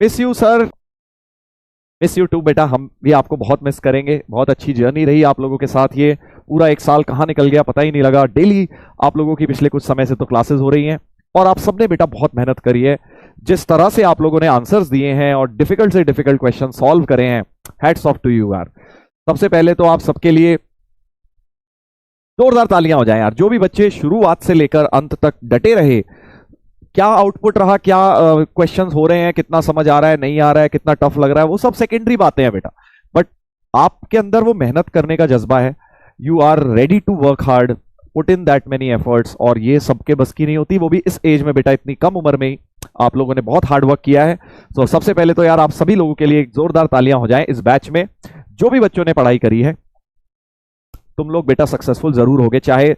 Miss you sir, miss you too बेटा, हम भी आपको बहुत मिस करेंगे। बहुत अच्छी जर्नी रही आप लोगों के साथ, ये पूरा एक साल कहाँ निकल गया पता ही नहीं लगा। डेली आप लोगों की पिछले कुछ समय से तो क्लासेस हो रही हैं और आप सबने बेटा बहुत मेहनत करी है। जिस तरह से आप लोगों ने आंसर्स दिए हैं और डिफिकल्ट से डिफिकल्ट क्वेश्चन सॉल्व करे हैं, हैट्स ऑफ टू यू यार। सबसे पहले तो आप सबके लिए जोरदार तालियां हो जाए यार। जो भी बच्चे शुरुआत से लेकर अंत तक डटे रहे, क्या आउटपुट रहा, क्या क्वेश्चंस हो रहे हैं, कितना समझ आ रहा है, नहीं आ रहा है, कितना टफ लग रहा है, वो सब सेकेंडरी बातें हैं बेटा। बट आपके अंदर वो मेहनत करने का जज्बा है, you are ready to work hard, put in that many efforts, और ये सबके बस की नहीं होती, वो भी इस एज में बेटा, इतनी कम उम्र में ही आप लोगों ने बहुत हार्ड वर्क किया है। तो सबसे पहले तो यार आप सभी लोगों के लिए एक जोरदार तालियां हो जाएं। इस बैच में जो भी बच्चों ने पढ़ाई करी है, तुम लोग बेटा सक्सेसफुल जरूर होगे, चाहे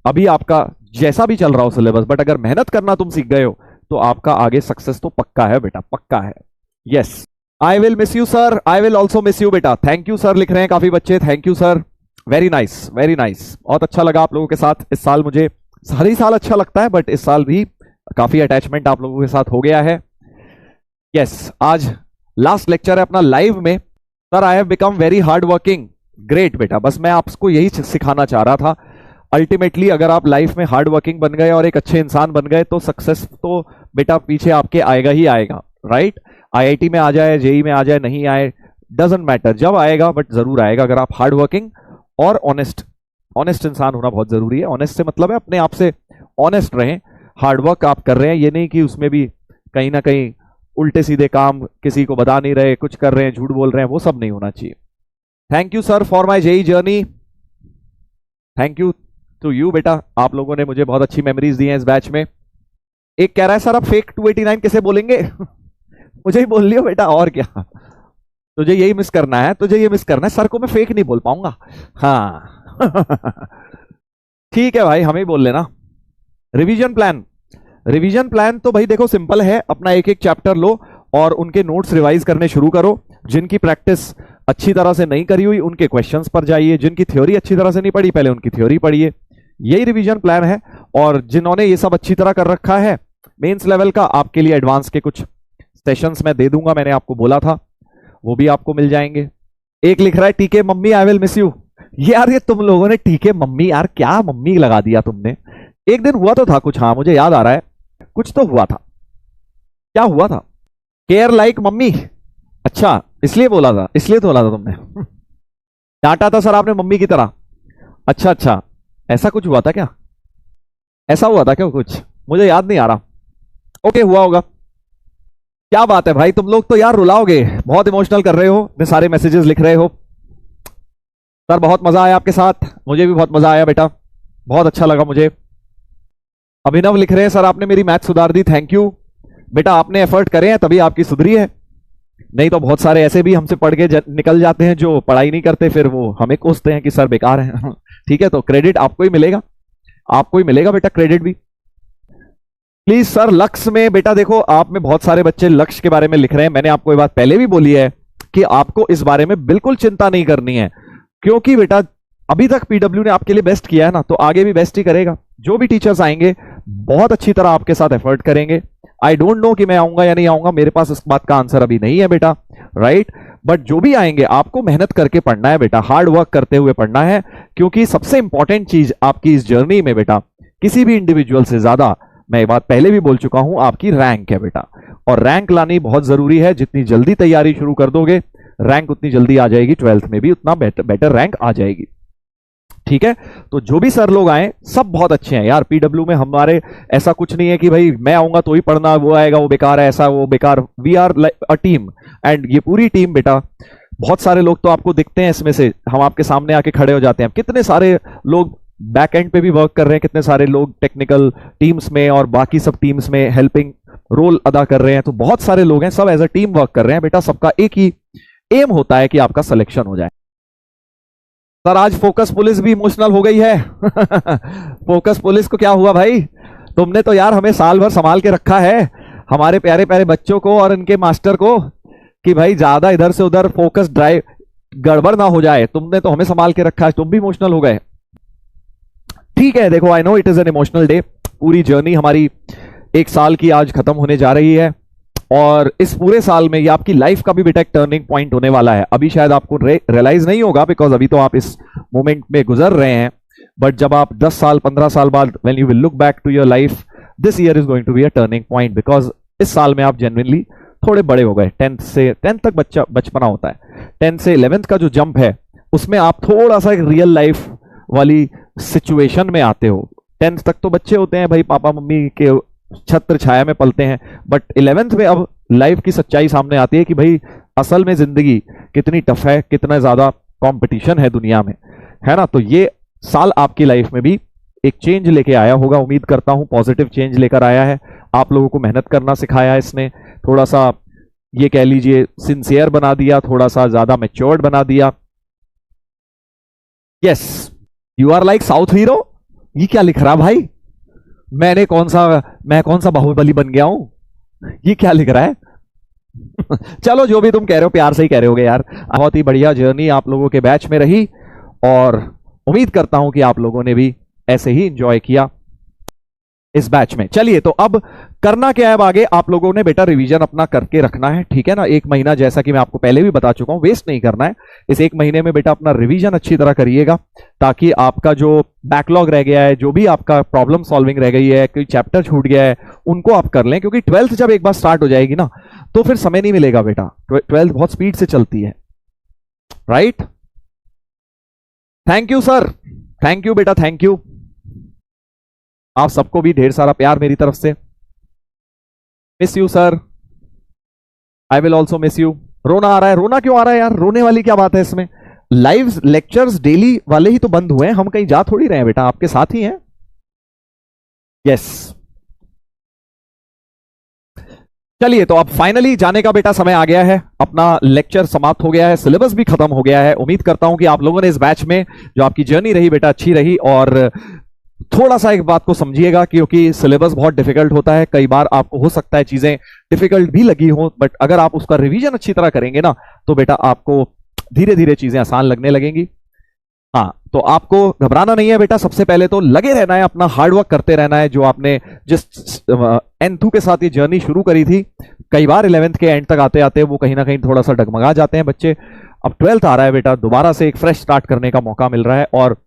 अभी आपका जैसा भी चल रहा हो सिलेबस, बट अगर मेहनत करना तुम सीख गए हो तो आपका आगे सक्सेस तो पक्का है बेटा, पक्का है। Yes, I will miss you sir, I will also miss you बेटा। थैंक यू सर लिख रहे हैं काफी बच्चे, thank you sir, very nice very nice. बहुत अच्छा लगा आप लोगों के साथ इस साल, मुझे हर ही साल अच्छा लगता है बट इस साल भी काफी अटैचमेंट आप लोगों के साथ हो गया है। यस, आज लास्ट लेक्चर है अपना लाइव में। Sir I have become very hard working, great बेटा, बस मैं आपको यही सिखाना चाह रहा था। अल्टीमेटली अगर आप लाइफ में हार्ड वर्किंग बन गए और एक अच्छे इंसान बन गए तो सक्सेस तो बेटा पीछे आपके आएगा ही आएगा, राइट। आईआईटी में आ जाए, जेई में आ जाए, नहीं आए, डजंट मैटर, जब आएगा बट जरूर आएगा अगर आप हार्ड वर्किंग और ऑनेस्ट इंसान होना बहुत जरूरी है। ऑनेस्ट से मतलब है अपने आप से ऑनेस्ट रहें। हार्डवर्क आप कर रहे हैं, ये नहीं कि उसमें भी कहीं ना कहीं उल्टे सीधे काम, किसी को बता नहीं रहे, कुछ कर रहे हैं, झूठ बोल रहे हैं, वो सब नहीं होना चाहिए। Thank you sir for my JEE journey, thank you to you बेटा, आप लोगों ने मुझे बहुत अच्छी मेमोरीज दी हैं इस बैच में। एक कह रहा है सर आप फेक 289 कैसे बोलेंगे मुझे ही बोल लियो बेटा, और क्या, तुझे यही मिस करना है, तुझे ये मिस करना है, सर को मैं फेक नहीं बोल पाऊंगा। हाँ ठीक है भाई, हमें ही बोल लेना। रिवीजन प्लान, रिवीजन प्लान तो भाई देखो सिंपल है, अपना एक एक चैप्टर लो और उनके नोट्स रिवाइज करने शुरू करो। जिनकी प्रैक्टिस अच्छी तरह से नहीं करी हुई उनके क्वेश्चंस पर जाइए, जिनकी थ्योरी अच्छी तरह से नहीं पढ़ी पहले उनकी थ्योरी पढ़िए, यही रिवीजन प्लान है। और जिन्होंने ये सब अच्छी तरह कर रखा है मेंस लेवल का, आपके लिए एडवांस के कुछ सेशंस मैं दे दूंगा, मैंने आपको बोला था, वो भी आपको मिल जाएंगे। एक लिख रहा है टीके mummy I will miss you. यार ये तुम लोगों ने टीके मम्मी, यार क्या मम्मी लगा दिया तुमने। एक दिन हुआ तो था कुछ, हाँ मुझे याद आ रहा है, कुछ तो हुआ था, क्या हुआ था, केयर लाइक मम्मी, अच्छा इसलिए बोला था, इसलिए तो बोला था तुमने डांटा था सर आपने मम्मी की तरह, अच्छा अच्छा ऐसा कुछ हुआ था क्या, ऐसा हुआ था क्या कुछ, मुझे याद नहीं आ रहा। ओके हुआ होगा। क्या बात है भाई, तुम लोग तो यार रुलाओगे, बहुत इमोशनल कर रहे हो, इतने सारे मैसेजेस लिख रहे हो। सर बहुत मजा आया आपके साथ, मुझे भी बहुत मजा आया बेटा, बहुत अच्छा लगा मुझे। अभिनव लिख रहे हैं सर आपने मेरी मैथ सुधार दी, थैंक यू बेटा, आपने एफर्ट करे हैं तभी आपकी सुधरी है, नहीं तो बहुत सारे ऐसे भी हमसे पढ़ के निकल जाते हैं जो पढ़ाई नहीं करते, फिर वो हमें कोसते हैं कि सर बेकार है ठीक है, तो क्रेडिट आपको ही मिलेगा, आपको ही मिलेगा बेटा क्रेडिट भी। प्लीज सर लक्ष्य में बेटा देखो, आप में बहुत सारे बच्चे लक्ष्य के बारे में लिख रहे हैं, मैंने आपको ये बात पहले भी बोली है कि आपको इस बारे में बिल्कुल चिंता नहीं करनी है, क्योंकि बेटा अभी तक पीडब्ल्यू ने आपके लिए बेस्ट किया है ना, तो आगे भी बेस्ट ही करेगा। जो भी टीचर्स आएंगे बहुत अच्छी तरह आपके साथ एफर्ट करेंगे। आई डोंट नो कि मैं आऊंगा या नहीं आऊंगा, मेरे पास इस बात का आंसर अभी नहीं है बेटा, राइट, बट जो भी आएंगे आपको मेहनत करके पढ़ना है बेटा, हार्ड वर्क करते हुए पढ़ना है, क्योंकि सबसे इंपॉर्टेंट चीज आपकी इस जर्नी में बेटा, किसी भी इंडिविजुअल से ज्यादा, मैं ये बात पहले भी बोल चुका हूं, आपकी रैंक है बेटा, और रैंक लानी बहुत जरूरी है। जितनी जल्दी तैयारी शुरू कर दोगे रैंक उतनी जल्दी आ जाएगी, 12th में भी उतना बेटर रैंक आ जाएगी, ठीक है। तो जो भी सर लोग आए सब बहुत अच्छे हैं यार, पीडब्ल्यू में हमारे ऐसा कुछ नहीं है कि भाई मैं आऊंगा तो ही पढ़ना, वो आएगा वो बेकार है, ऐसा वो बेकार, we are a team, and ये पूरी टीम बेटा, बहुत सारे लोग तो आपको दिखते हैं इसमें से, हम आपके सामने आके खड़े हो जाते हैं, कितने सारे लोग बैक एंड पे भी वर्क कर रहे हैं, कितने सारे लोग टेक्निकल टीम्स में और बाकी सब टीम्स में हेल्पिंग रोल अदा कर रहे हैं, तो बहुत सारे लोग हैं, सब एज अ टीम वर्क कर रहे हैं बेटा, सबका एक ही एम होता है कि आपका सिलेक्शन हो जाए। सर आज फोकस पुलिस भी इमोशनल हो गई है फोकस पुलिस को क्या हुआ भाई, तुमने तो यार हमें साल भर संभाल के रखा है, हमारे प्यारे प्यारे बच्चों को और इनके मास्टर को, कि भाई ज्यादा इधर से उधर फोकस ड्राइव गड़बड़ ना हो जाए, तुमने तो हमें संभाल के रखा है, तुम भी इमोशनल हो गए। ठीक है, देखो I know it is an emotional day, पूरी जर्नी हमारी एक साल की आज खत्म होने जा रही है, और इस पूरे साल में ये आपकी लाइफ का भी बेटा एक टर्निंग पॉइंट होने वाला है। अभी शायद आपको रियलाइज नहीं होगा बिकॉज अभी तो आप इस मोमेंट में गुजर रहे हैं, बट जब आप 10 साल 15 साल बाद when you will look back to your life, this year is going to be a turning point because इस साल में आप जेन्युइनली थोड़े बड़े हो गए। 10th तक बचपना होता है, 10th से 11th का जो जंप है उसमें आप थोड़ा सा एक रियल लाइफ वाली सिचुएशन में आते हो। 10th तक तो बच्चे होते हैं भाई, पापा मम्मी के छत्र छाया में पलते हैं, बट 11th में अब लाइफ की सच्चाई सामने आती है कि भाई असल में जिंदगी कितनी टफ है, कितना ज्यादा कंपटीशन है दुनिया में, है ना। तो ये साल आपकी लाइफ में भी एक चेंज लेके आया होगा, उम्मीद करता हूं पॉजिटिव चेंज लेकर आया है। आप लोगों को मेहनत करना सिखाया इसने, थोड़ा सा ये कह लीजिए सिंसियर बना दिया, थोड़ा सा ज्यादा मैच्योर्ड बना दिया। Yes, you are like south hero. ये क्या लिख रहा भाई? मैं कौन सा बाहुबली बन गया हूं? ये क्या लिख रहा है? चलो जो भी तुम कह रहे हो प्यार से ही कह रहे होगे यार। बहुत ही बढ़िया जर्नी आप लोगों के बैच में रही और उम्मीद करता हूं कि आप लोगों ने भी ऐसे ही एंजॉय किया इस बैच में। चलिए तो अब करना क्या है, अब आगे आप लोगों ने बेटा रिवीजन अपना करके रखना है, ठीक है ना। एक महीना जैसा कि मैं आपको पहले भी बता चुका हूं, वेस्ट नहीं करना है। इस एक महीने में बेटा अपना रिवीजन अच्छी तरह करिएगा ताकि आपका जो बैकलॉग रह गया है, जो भी आपका प्रॉब्लम सॉल्विंग रह गई है, कोई चैप्टर छूट गया है, उनको आप कर लें, क्योंकि 12th जब एक बार स्टार्ट हो जाएगी ना तो फिर समय नहीं मिलेगा बेटा। 12th बहुत स्पीड से चलती है, right. Thank you sir, thank you बेटा, थैंक यू। आप सबको भी ढेर सारा प्यार मेरी तरफ से। Miss you sir, I will also miss you. रोना आ रहा है, रोना क्यों आ रहा है यार? रोने वाली क्या बात है इसमें? लाइव लेक्चर्स डेली वाले ही तो बंद हुए हैं, हम कहीं जा थोड़ी रहे हैं बेटा, आपके साथ ही हैं। यस, चलिए तो अब फाइनली जाने का बेटा समय आ गया है, अपना लेक्चर समाप्त हो गया है, सिलेबस भी खत्म हो गया है। उम्मीद करता हूं कि आप लोगों ने इस बैच में जो आपकी जर्नी रही बेटा अच्छी रही। और थोड़ा सा एक बात को समझिएगा क्योंकि सिलेबस बहुत डिफिकल्ट होता है, कई बार आपको हो सकता है चीजें डिफिकल्ट भी लगी हो, बट अगर आप उसका रिवीजन अच्छी तरह करेंगे ना तो बेटा आपको धीरे धीरे चीजें आसान लगने लगेंगी। हाँ, तो आपको घबराना नहीं है बेटा, सबसे पहले तो लगे रहना है, अपना हार्डवर्क करते रहना है। जो आपने जिस एंथू के साथ ये जर्नी शुरू करी थी, कई बार 11th के एंड तक आते आते वो कहीं ना कहीं थोड़ा सा डगमगा जाते हैं बच्चे। अब 12th आ रहा है बेटा, दोबारा से एक फ्रेश स्टार्ट करने का मौका मिल रहा है। और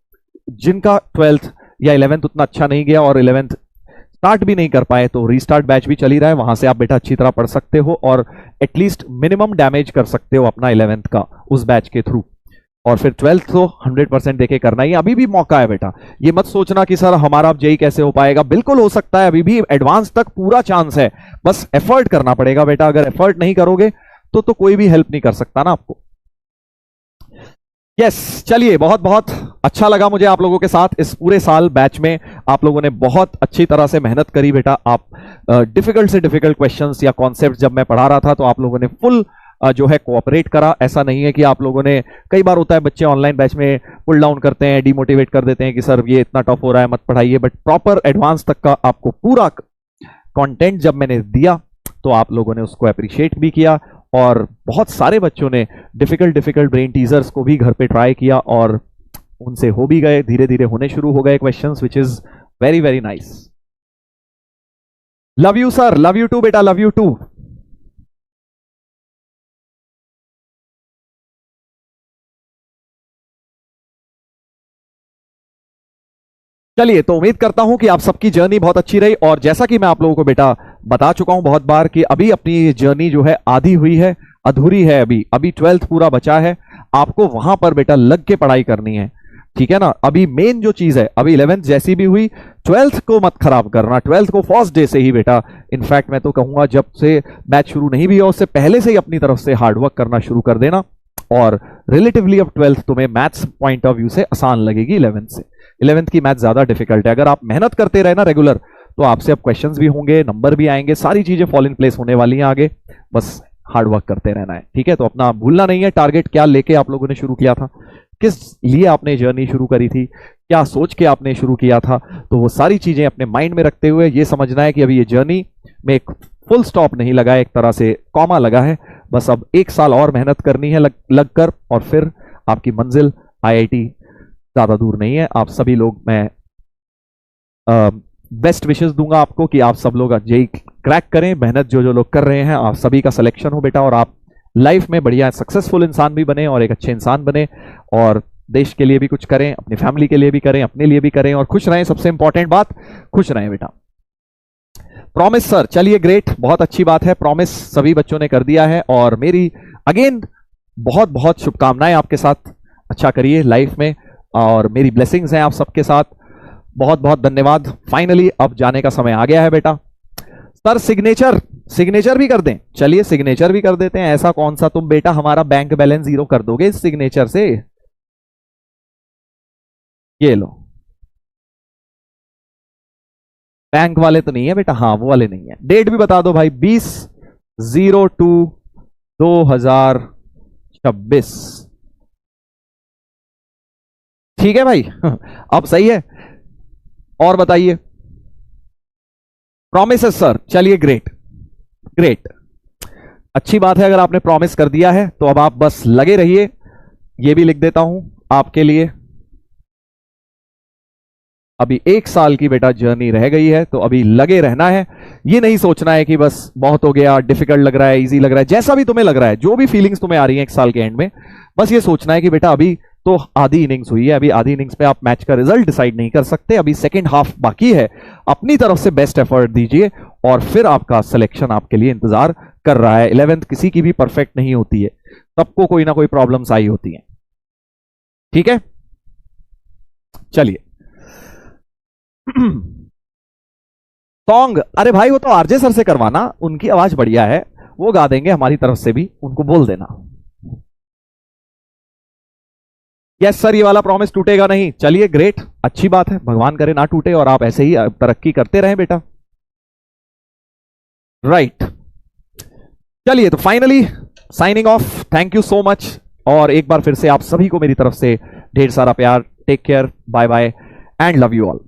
जिनका 12th या 11th उतना अच्छा नहीं गया और 11th स्टार्ट भी नहीं कर पाए, तो रीस्टार्ट बैच भी चल ही रहा है, वहां से आप बेटा अच्छी तरह पढ़ सकते हो और एटलीस्ट मिनिमम डैमेज कर सकते हो अपना 11th का उस बैच के थ्रू। और फिर 12th तो 100% देके करना ही, अभी भी मौका है बेटा। ये मत सोचना कि सर हमारा अब जेई कैसे हो पाएगा, बिल्कुल हो सकता है, अभी भी एडवांस तक पूरा चांस है, बस एफर्ट करना पड़ेगा बेटा। अगर एफर्ट नहीं करोगे तो कोई भी हेल्प नहीं कर सकता ना आपको। यस, चलिए बहुत बहुत अच्छा लगा मुझे आप लोगों के साथ इस पूरे साल बैच में। आप लोगों ने बहुत अच्छी तरह से मेहनत करी बेटा। आप डिफिकल्ट से डिफिकल्ट क्वेश्चंस या कॉन्सेप्ट जब मैं पढ़ा रहा था तो आप लोगों ने फुल जो है कोऑपरेट करा। ऐसा नहीं है कि आप लोगों ने, कई बार होता है बच्चे ऑनलाइन बैच में पुल डाउन करते हैं, डिमोटिवेट कर देते हैं कि सर ये इतना टफ हो रहा है मत पढ़ाइए, बट प्रॉपर एडवांस तक का आपको पूरा कंटेंट जब मैंने दिया तो आप लोगों ने उसको अप्रिशिएट भी किया। और बहुत सारे बच्चों ने डिफिकल्ट ब्रेन टीजर्स को भी घर पे ट्राई किया और उनसे हो भी गए, धीरे धीरे होने शुरू हो गए questions, which is very very nice. Love you sir, love you too बेटा, लव यू टू। चलिए तो उम्मीद करता हूं कि आप सबकी जर्नी बहुत अच्छी रही। और जैसा कि मैं आप लोगों को बेटा बता चुका हूं बहुत बार कि अभी अपनी जर्नी जो है आधी हुई है, अधूरी है, अभी 12th पूरा बचा है। आपको वहां पर बेटा लग के पढ़ाई करनी है, ठीक है ना। अभी मेन जो चीज है, अभी 11th जैसी भी हुई, 12th को मत खराब करना। 12th को फर्स्ट डे से ही बेटा, इनफैक्ट मैं तो कहूंगा जब से बैच शुरू नहीं भी हो उससे पहले से ही अपनी तरफ से हार्डवर्क करना शुरू कर देना। और रिलेटिवली अब 12th तुम्हें मैथ्स पॉइंट ऑफ व्यू से आसान लगेगी 11th से। 11th की मैथ ज्यादा डिफिकल्ट है। अगर आप मेहनत करते रहे ना रेगुलर, तो आपसे अब क्वेश्चंस भी होंगे, नंबर भी आएंगे, सारी चीजें फॉल इन प्लेस होने वाली हैं आगे। बस हार्ड वर्क करते रहना है, ठीक है। तो अपना भूलना नहीं है टारगेट क्या लेके आप लोगों ने शुरू किया था, किस लिए आपने जर्नी शुरू करी थी, क्या सोच के आपने शुरू किया था। तो वो सारी चीजें अपने माइंड में रखते हुए ये समझना है कि अभी ये जर्नी में एक फुल स्टॉप नहीं लगा है, एक तरह से कॉमा लगा है। बस अब एक साल और मेहनत करनी है लग कर, और फिर आपकी मंजिल आईआईटी ज्यादा दूर नहीं है। आप सभी लोग, मैं बेस्ट विशेस दूंगा आपको कि आप सब लोग जेई क्रैक करें, मेहनत जो जो लोग कर रहे हैं आप सभी का सिलेक्शन हो बेटा, और आप लाइफ में बढ़िया सक्सेसफुल इंसान भी बने और एक अच्छे इंसान बने, और देश के लिए भी कुछ करें, अपनी फैमिली के लिए भी करें, अपने लिए भी करें, और खुश रहें। सबसे इंपॉर्टेंट बात, खुश रहें बेटा। प्रॉमिस सर, चलिए ग्रेट, बहुत अच्छी बात है, प्रॉमिस सभी बच्चों ने कर दिया है, और मेरी अगेन बहुत बहुत शुभकामनाएं आपके साथ। अच्छा करिए लाइफ में, और मेरी ब्लेसिंग्स हैं आप सबके साथ। बहुत बहुत धन्यवाद। फाइनली अब जाने का समय आ गया है बेटा। सर सिग्नेचर भी कर दें? चलिए सिग्नेचर भी कर देते हैं। ऐसा कौन सा तुम बेटा हमारा बैंक बैलेंस जीरो कर दोगे इस सिग्नेचर से? ये लो, बैंक वाले तो नहीं है बेटा, हाँ वो वाले नहीं है। डेट भी बता दो भाई, 20/02/2026। ठीक है भाई अब सही है। और बताइए। प्रॉमिस है सर, चलिए ग्रेट ग्रेट, अच्छी बात है। अगर आपने प्रॉमिस कर दिया है तो अब आप बस लगे रहिए। ये भी लिख देता हूं आपके लिए। अभी 1 साल की बेटा जर्नी रह गई है, तो अभी लगे रहना है। ये नहीं सोचना है कि बस बहुत हो गया, डिफिकल्ट लग रहा है, इजी लग रहा है, जैसा भी तुम्हें लग रहा है, जो भी फीलिंग्स तुम्हें आ रही है 1 साल के एंड में, बस ये सोचना है कि बेटा अभी तो आधी इनिंग्स हुई है, अभी आधी इनिंग्स पे आप मैच का रिजल्ट डिसाइड नहीं कर सकते, अभी सेकेंड हाफ बाकी है। अपनी तरफ से बेस्ट एफर्ट दीजिए, और फिर आपका सिलेक्शन आपके लिए इंतजार कर रहा है। 11th किसी की भी परफेक्ट नहीं होती है, सबको कोई ना कोई प्रॉब्लम्स आई होती हैं। ठीक है, चलिए। सॉन्ग, अरे भाई वो तो आरजे सर से करवाना, उनकी आवाज बढ़िया है, वो गा देंगे हमारी तरफ से भी, उनको बोल देना। यस सर, ये वाला प्रॉमिस टूटेगा नहीं। चलिए ग्रेट, अच्छी बात है, भगवान करे ना टूटे, और आप ऐसे ही तरक्की करते रहें बेटा। राइट, चलिए तो finally signing off. Thank you so much, और एक बार फिर से आप सभी को मेरी तरफ से ढेर सारा प्यार। Take care, bye bye, and love you all.